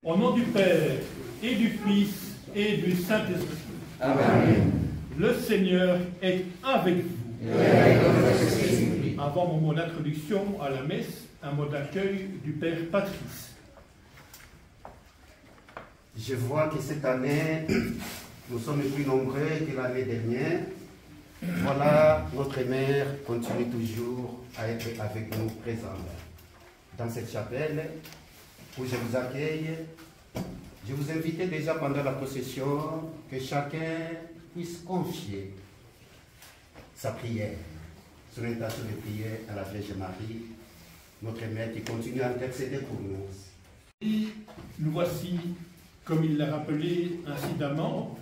Au nom du Père, et du Fils, et du Saint-Esprit. Amen. Le Seigneur est avec vous. Avant mon mot d'introduction à la messe, un mot d'accueil du Père Patrice. Je vois que cette année, nous sommes plus nombreux que l'année dernière. Voilà, notre mère continue toujours à être avec nous présente. Dans cette chapelle où je vous accueille, je vous invitais déjà pendant la procession que chacun puisse confier sa prière, son intention de prière à la Vierge Marie, notre mère qui continue à intercéder pour nous. Et nous voici, comme il l'a rappelé incidemment,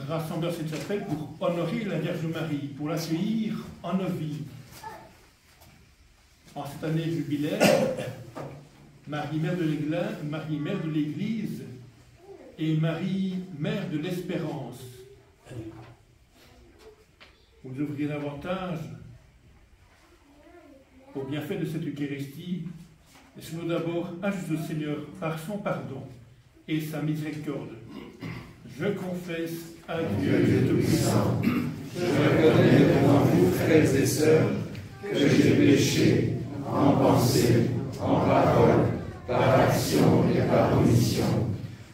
rassemblés dans cette chapelle pour honorer la Vierge Marie, pour l'accueillir en nos vies. En cette année jubilaire, Marie, Mère de l'Église, et Marie, Mère de l'Espérance. Vous ouvrirez davantage au bienfait de cette Eucharistie, laissez-nous d'abord ajouter au Seigneur par son pardon et sa miséricorde. Je confesse à Dieu Tout-Puissant, je reconnais devant vous, frères et sœurs, que j'ai péché en pensée, en parole, par action et par omission.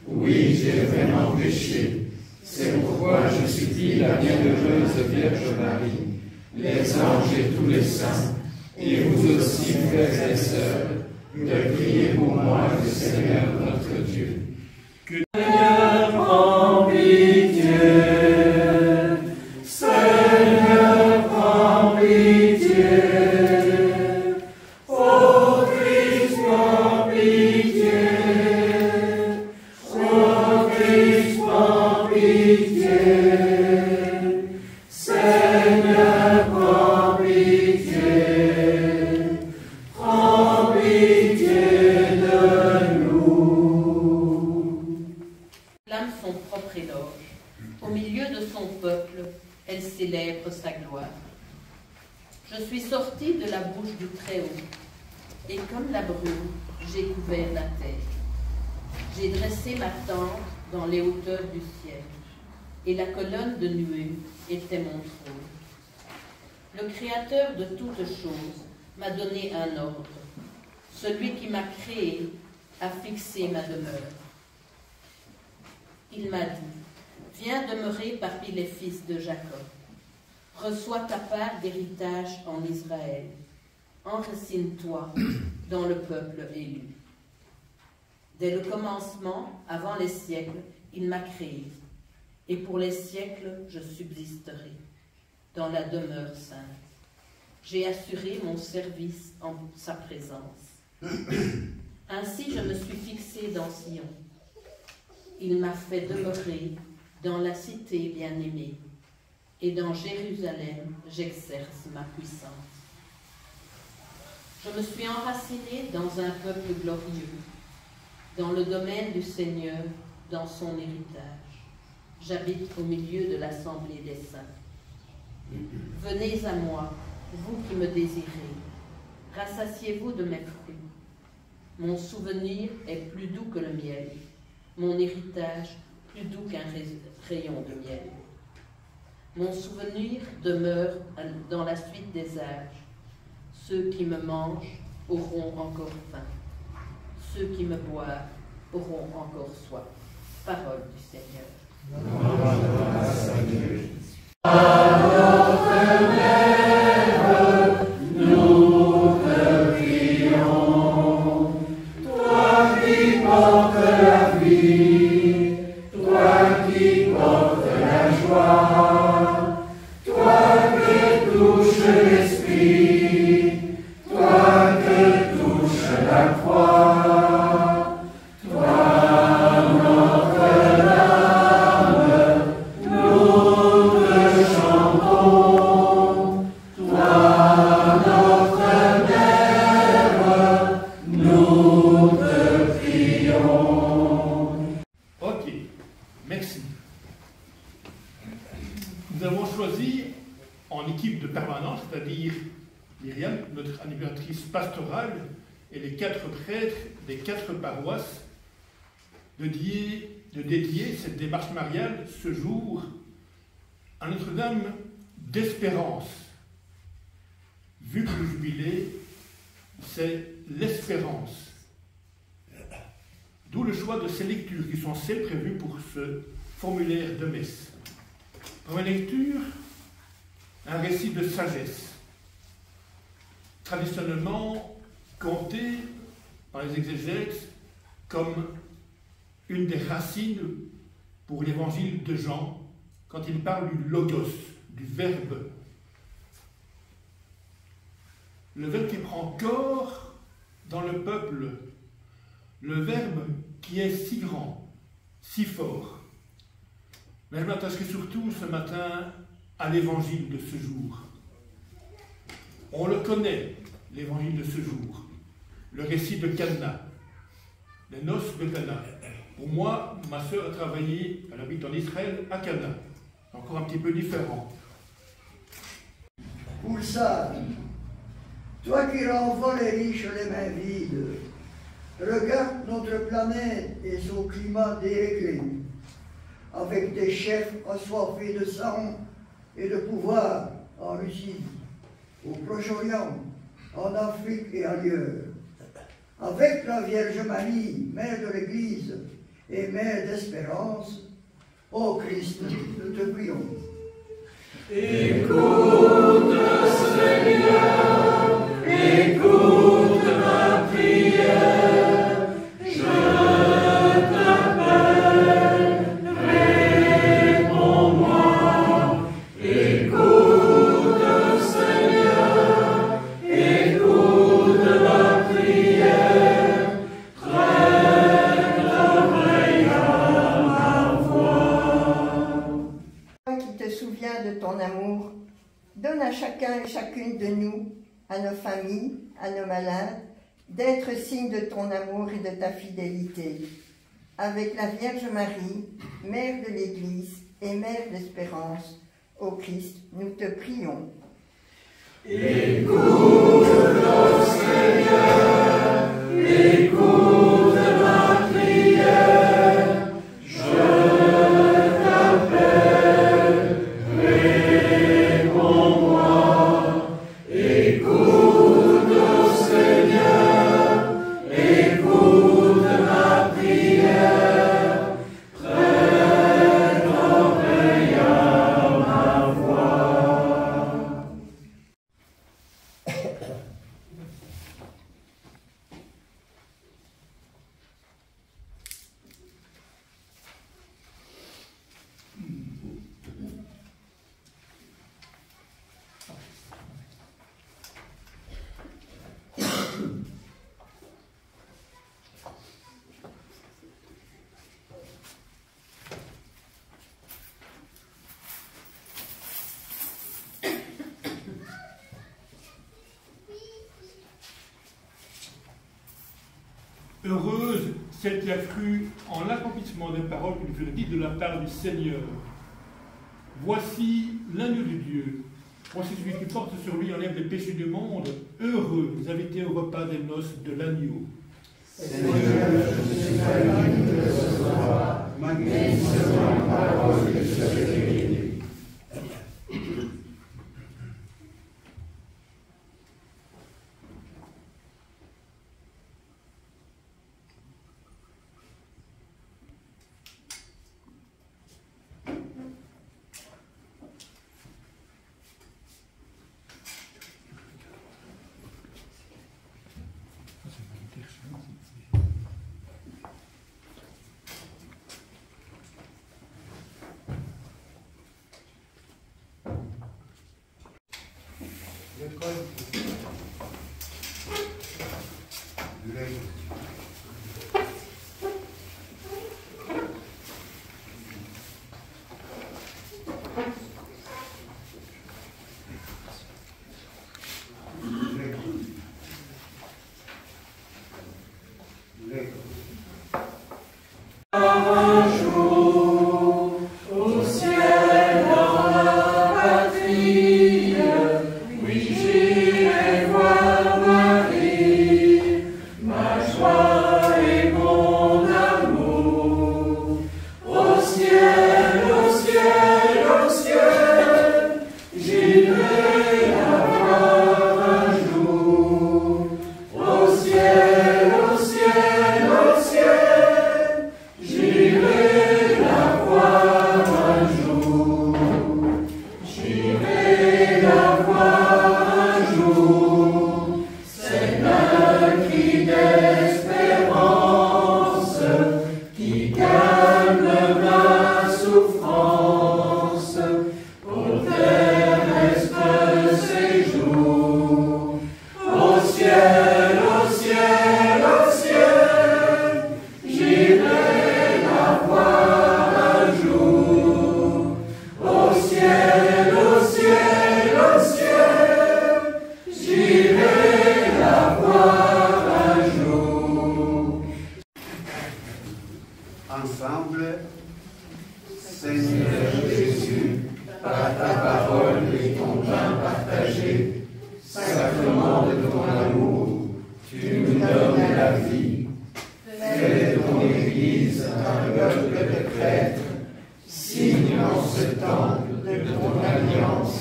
Oui, j'ai vraiment péché. C'est pourquoi je supplie la bienheureuse Vierge Marie, les anges et tous les saints, et vous aussi, frères et sœurs, de prier pour moi le Seigneur notre Dieu. que Seigneur, prends pitié. Seigneur, prends pitié. Ô Christ, prends pitié. Ô Christ, prends pitié. Seigneur, prends pitié. Prends pitié de nous. Proclame son propre éloge. Au milieu de son peuple, elle célèbre sa gloire. Je suis sortie de la bouche du Très-Haut, et comme la brume, j'ai couvert la terre. J'ai dressé ma tente dans les hauteurs du ciel, et la colonne de nuée était mon trône. Le Créateur de toutes choses m'a donné un ordre. Celui qui m'a créé a fixé ma demeure. Il m'a dit, viens demeurer parmi les fils de Jacob. Reçois ta part d'héritage en Israël. Enracine-toi dans le peuple élu. Dès le commencement, avant les siècles, il m'a créé. Et pour les siècles, je subsisterai dans la demeure sainte. J'ai assuré mon service en sa présence. Ainsi, je me suis fixé dans Sion. Il m'a fait demeurer dans la cité bien-aimée, et dans Jérusalem, j'exerce ma puissance. Je me suis enracinée dans un peuple glorieux. dans le domaine du Seigneur, dans son héritage. J'habite au milieu de l'assemblée des saints. Venez à moi, vous qui me désirez, rassasiez-vous de mes fruits. Mon souvenir est plus doux que le miel, mon héritage plus doux qu'un rayon de miel. Mon souvenir demeure dans la suite des âges. Ceux qui me mangent auront encore faim. Ceux qui me boivent auront encore soif. Parole du Seigneur. Nous te prions, toi qui portes la vie, toi qui portes la joie, toi que touche l'esprit, toi que touche la croix, toi notre âme, nous te chantons, toi notre mère, nous te prions. Ok, merci. Nous avons choisi en équipe de permanence, c'est-à-dire Myriam, notre animatrice pastorale, et les 4 prêtres des 4 paroisses, de dédier cette démarche mariale ce jour à Notre-Dame d'Espérance. Vu que le jubilé, c'est l'espérance. D'où le choix de ces lectures qui sont celles prévues pour ce formulaire de messe. Première lecture, un récit de sagesse, traditionnellement compté par les exégètes comme une des racines pour l'évangile de Jean, quand il parle du logos, du verbe. Le verbe qui prend corps dans le peuple, le verbe qui est si grand, si fort. Mais je m'attacherai surtout ce matin à l'évangile de ce jour. On le connaît, l'évangile de ce jour, le récit de Cana, les noces de Cana. Pour moi, ma sœur a travaillé, elle habite en Israël, à Cana. Encore un petit peu différent. Oulsad, toi qui renvoies les riches les mains vides, regarde notre planète et son climat déréglé, avec des chefs assoiffés de sang et de pouvoir en Russie, au Proche-Orient, en Afrique et ailleurs, avec la Vierge Marie, mère de l'Église et mère d'espérance, ô Christ, nous te prions. Écoute, Seigneur, écoute ma prière, je t'appelle, réponds-moi. Écoute, Seigneur, écoute ma prière, prête l'oreille à ma voix. Toi qui te souviens de ton amour, donne à chacun et chacune de nous, à nos familles, à nos malades, d'être signe de ton amour et de ta fidélité. Avec la Vierge Marie, Mère de l'Église et Mère d'Espérance, ô Christ, nous te prions. Écoute, Seigneur, écoute ma prière, je t'appelle, réponds-moi. Écoute, Seigneur, écoute ma prière, prête l'oreille à ma voix. Heureuse celle qui a cru en l'accomplissement des paroles qui lui furent dites de la part du Seigneur. Voici l'agneau de Dieu. Voici celui qui porte sur lui enlève les péchés du monde. Heureux, les invités au repas des noces de l'agneau. Seigneur, je suis pas digne de recevoir, mais seulement une parole que je vais guérir. Ensemble, Seigneur Jésus, par ta parole et ton pain partagé, sacrement de ton amour, tu nous donnes la vie. Fais de ton Église un peuple de prêtres, signe en ce temple de ton alliance,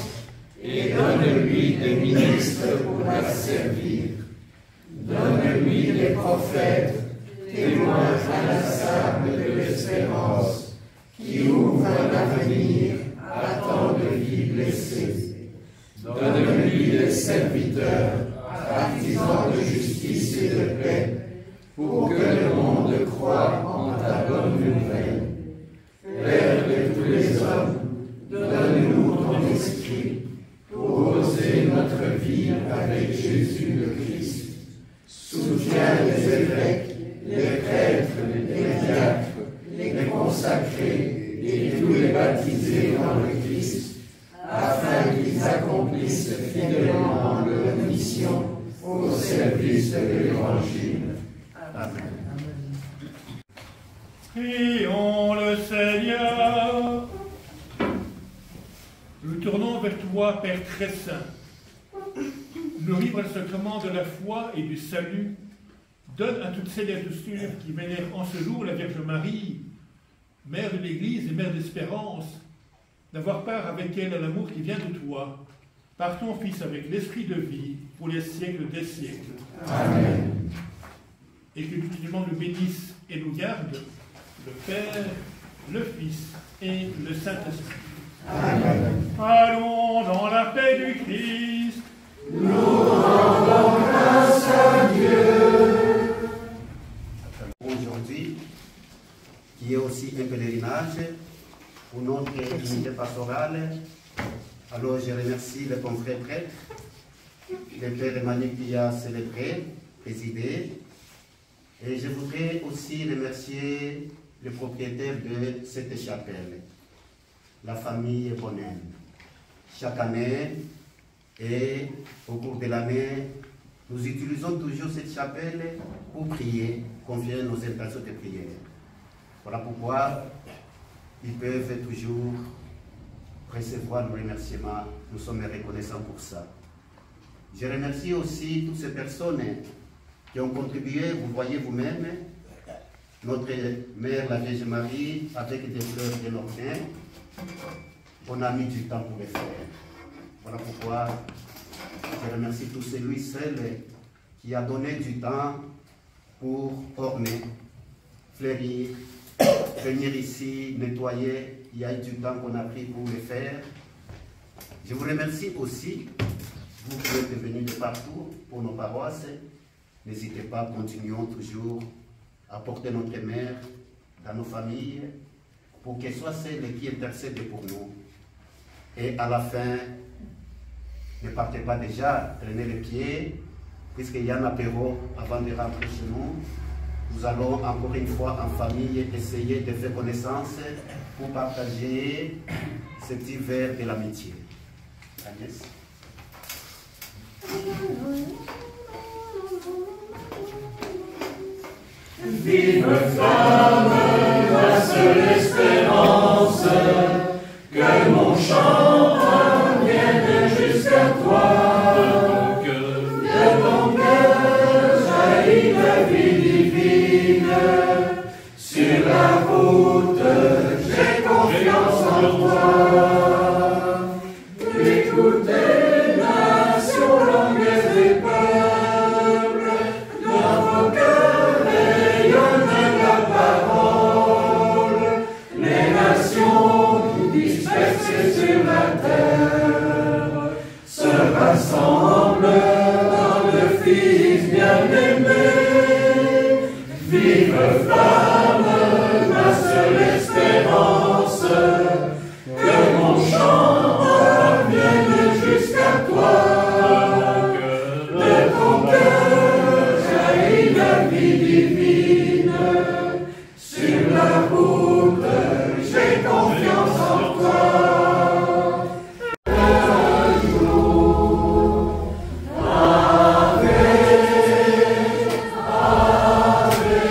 et donne-lui des ministres pour la servir. Donne-lui des prophètes, témoins inlassables de l'espérance, qui ouvrent un avenir à tant de vies blessées. Donne-lui des serviteurs, artisans de justice et de paix, pour que le monde croie en ta bonne nouvelle. Père de tous les hommes, donne-nous ton esprit, pour oser notre vie avec Jésus le Christ. Soutiens les évêques, les prêtres, les diacres, les consacrés et tous les baptisés dans le Christ, afin qu'ils accomplissent fidèlement leur mission au service de l'Évangile. Amen. Prions le Seigneur. Nous tournons vers toi, Père très saint. Nourris par le sacrement de la foi et du salut, donne à toutes celles et à tous ceux qui vénèrent en ce jour la Vierge Marie, Mère de l'Église et Mère d'Espérance, d'avoir part avec elle à l'amour qui vient de toi, par ton Fils avec l'Esprit de vie, pour les siècles des siècles. Amen. Et que tout le monde nous bénisse et nous garde, le Père, le Fils et le Saint-Esprit. Amen. Allons dans la paix du Christ. Nous rendons grâce à Dieu. Aujourd'hui, qui est aussi un pèlerinage pour notre unité pastorale, alors je remercie le confrère prêtre, le Père Emmanuel qui a célébré, présidé, et je voudrais aussi remercier le propriétaire de cette chapelle, la famille Bonnen. Chaque année, et au cours de l'année, nous utilisons toujours cette chapelle pour prier confier nos intentions de prière. Voilà pourquoi ils peuvent toujours recevoir nos remerciements. Nous sommes reconnaissants pour ça. Je remercie aussi toutes ces personnes qui ont contribué, vous voyez vous-même, notre mère, la Vierge Marie, avec des fleurs de l'Orient. On a mis du temps pour le faire. Voilà pourquoi je remercie tous celui, celles qui a donné du temps pour orner, fleurir, venir ici, nettoyer. Il y a eu du temps qu'on a pris pour le faire. Je vous remercie aussi, vous qui êtes venus de partout pour nos paroisses. N'hésitez pas, continuons toujours à porter notre mère dans nos familles pour qu'elle soit celle qui intercède pour nous. Et à la fin, ne partez pas déjà, prenez les pieds, puisqu'il y a un apéro avant de rentrer chez nous. Nous allons encore une fois en famille essayer de faire connaissance pour partager ce petit verre de l'amitié. Agnès. Vive flamme, la seule espérance, que mon chant vienne jusqu'à toi. De ton cœur jaillit la vie divine, sur la route j'ai confiance en toi. Écoutez, nation, langue des peuples, dans vos cœurs rayonne la parole. Les nations dispersées sur la terre se rassemblent dans le Fils bien-aimé. Vive flamme, ma seule espérance, que mon chant vienne jusqu'à toi. De ton cœur jaillit la vie divine, sur la route j'ai confiance en toi. Un jour, Ave, Ave,